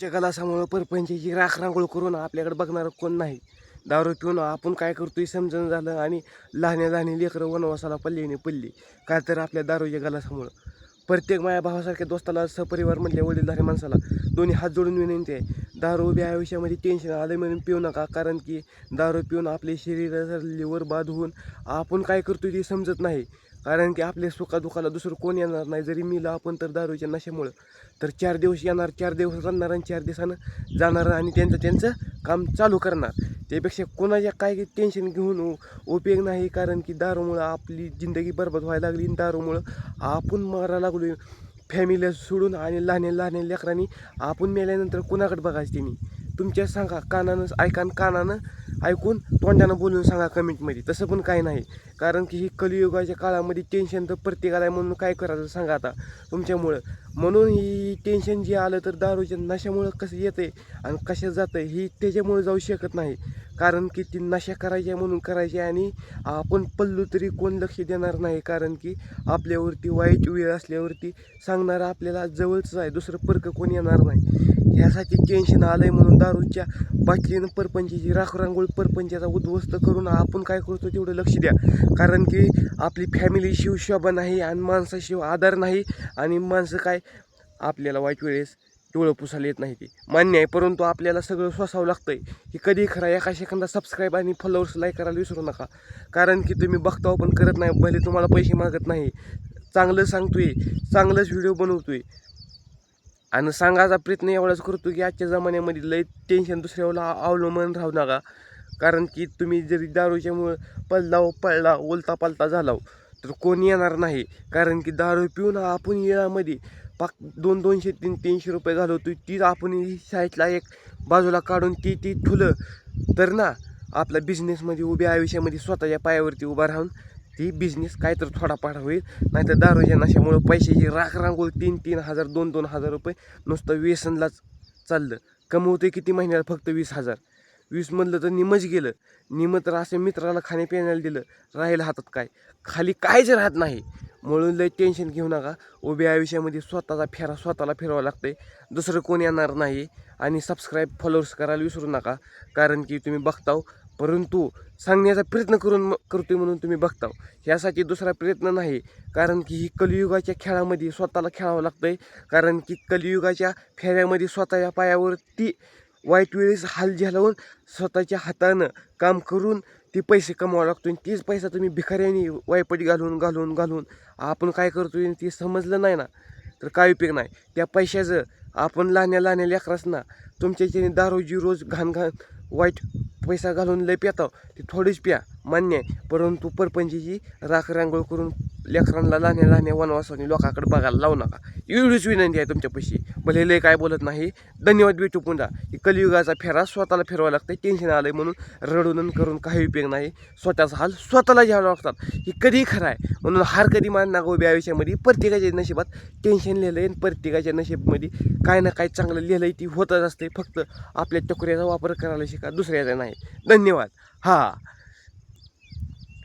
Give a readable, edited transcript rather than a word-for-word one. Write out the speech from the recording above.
जगाला समोर परपंचाची राख रांगोळ करून आपल्याकडे बघणारं कोण नाही. दारू पिऊन आपण काय करतोय समजून झालं आणि लहाने लहाने लेकरं वनवासाला पल्ली काय तर आपल्या दारूच्या गलासामुळं. प्रत्येक माया भावासारख्या दोस्ताला सपरिवार म्हटल्या वडीलधारी माणसाला दोन्ही हात जोडून विनंती आहे, दारू उभ्या आयुष्यामध्ये टेन्शन आलं म्हणून पिऊ नका. कारण की दारू पिऊन आपले शरीर लिव्हर बाद होऊन आपण काय करतोय ते समजत नाही. कारण की आपल्या सुखादुखाला दुसरं कोण येणार नाही. जरी मिलं आपण तर दारूच्या नशेमुळं. तर 4 दिवस येणार, 4 दिवस राहणार आणि 4 दिवसानं जाणार आणि त्यांचं काम चालू करणार. त्यापेक्षा कोणाच्या काय टेन्शन घेऊन उपयोग नाही. कारण की दारूमुळं आपली जिंदगी बरबाद व्हायला लागली. दारूमुळं आपण मारायला लागलो फॅमिली सोडून आणि लहान लेकरांनी. आपण मेल्यानंतर कुणाकडे बघायचं त्यांनी? तुमच्या सांगा, कानानं ऐका आणि कानानं ऐकून तोंडानं बोलून सांगा कमेंटमध्ये. तसं पण काय नाही. कारण की ही कलियुगाच्या काळामध्ये टेन्शन तर प्रत्येकाला आहे. म्हणून काय करायचं सांगा आता तुमच्यामुळं. म्हणून ही टेन्शन जे आलं तर दारूच्या नशामुळं कसं येतं आहे आणि कशा जातं आहे ही त्याच्यामुळे जाऊ शकत नाही. कारण की ती नशा करायची म्हणून करायची आणि आपण पडलो तरी कोण लक्ष देणार नाही. कारण की आपल्यावरती वाईट वेळ असल्यावरती सांगणारं आपल्याला जवळच आहे, दुसरं परकं कोण येणार नाही. ह्यासाठी टेन्शन आलं आहे म्हणून दारूच्या बाटलीनं परपंचाची राखरांगोळ परपंचाचा उद्ध्वस्त करून आपण काय करतो तेवढं लक्ष द्या. कारण की आपली फॅमिली शिवशोभा नाही आणि माणसाशिव आधार नाही. आणि माणसं काय आपल्याला वाईट वेळेस डोळं पुसायला येत नाही ते मान्य आहे. परंतु आपल्याला सगळं सोसावं लागतंय. हे कधी खरं एका सेकंदा सबस्क्राईब आणि फॉलोअर्स लाईक करायला विसरू नका. कारण की तुम्ही बघताव पण करत नाही. भले तुम्हाला पैसे मागत नाही, चांगलं सांगतोय, चांगलंच व्हिडिओ बनवतोय आणि सांगायचा प्रयत्न एवढाच करतो की आजच्या जमान्यामध्ये लई टेन्शन दुसऱ्याला अवलंबून राहू नका. कारण की तुम्ही जरी दारूच्यामुळं पळला ओलता पालता झाला तर कोणी येणार नाही. कारण की दारू पिऊन आपण येळामध्ये पाक 200-200 300 रुपये घालवतोय. तीच आपण साईडला एक बाजूला काढून ती ठुलं तर ना आपल्या बिझनेसमध्ये उभ्या आयुष्यामध्ये स्वतःच्या पायावरती उभा राहून ती बिझनेस काय तर थोडाफार होईल. नाहीतर दारूच्या नशामुळं पैशाची राख रांगोळ 3-3 हजार 2-2 हजार रुपये नुसतं व्यसनलाच चाललं. कमवते किती महिन्याला फक्त 20,000. 20 म्हणलं तर निमच गेलं. निम तर असे मित्राला खाण्यापिण्याला दिलं, राहिलं हातात काय? खाली काहीच राहत नाही. म्हणून लय टेन्शन घेऊ नका. उभ्या आयुष्यामध्ये स्वतःचा फेरा स्वतःला फिरवावं लागतंय, दुसरं कोण येणार नाही. आणि सबस्क्राईब फॉलोअर्स करायला विसरू नका. कारण की तुम्ही बघताव, परंतु सांगण्याचा प्रयत्न करतोय म्हणून तुम्ही बघताव. ह्यासाठी दुसरा प्रयत्न नाही. कारण की ही कलियुगाच्या खेळामध्ये स्वतःला खेळावं लागतंय. कारण की कलियुगाच्या फेऱ्यामध्ये स्वतःच्या पायावरती वाईट वेळेस हाल झेलवून स्वतःच्या हातानं काम करून ते पैसे कमवावं लागतो. आणि तेच पैसा तुम्ही भिकाऱ्याने वायपट घालून आपण काय करतोय ते समजलं नाही ना तर काय उपयोग नाही. त्या पैशाचं आपण लहान्या लेकरांना तुमच्या दारूची रोज घाण वाईट पैसा घालून लय पिताव, ती थोडीच प्या मान्य आहे. परंतु परपंचाची राख रांगोळ करून लेकरांना लहान्या वनवासाने लोकांकडे बघायला लावू नका. एवढीच विनंती आहे तुमच्यापाशी. भले लय काय बोलत नाही. धन्यवाद. भेटू पुन्हा. ही कलियुगाचा फेरा स्वतःला फिरवायला लागतं. टेन्शन आलंय म्हणून रडून करून काही उपयोग नाही. स्वतःचा हाल स्वतःला घ्यावं लागतात. ही कधी खरं आहे. म्हणून हार कधी मान नागो उभ्या आयुष्यामध्ये. प्रत्येकाच्या नशिबात टेन्शन लिहिलं आहे आणि प्रत्येकाच्या नशिबामध्ये काय ना काय चांगलं लिहिलं आहे ती होतच असते. फक्त आपल्या टकोऱ्याचा वापर करायला शिका, दुसऱ्याचा नाही. धन्यवाद. हा.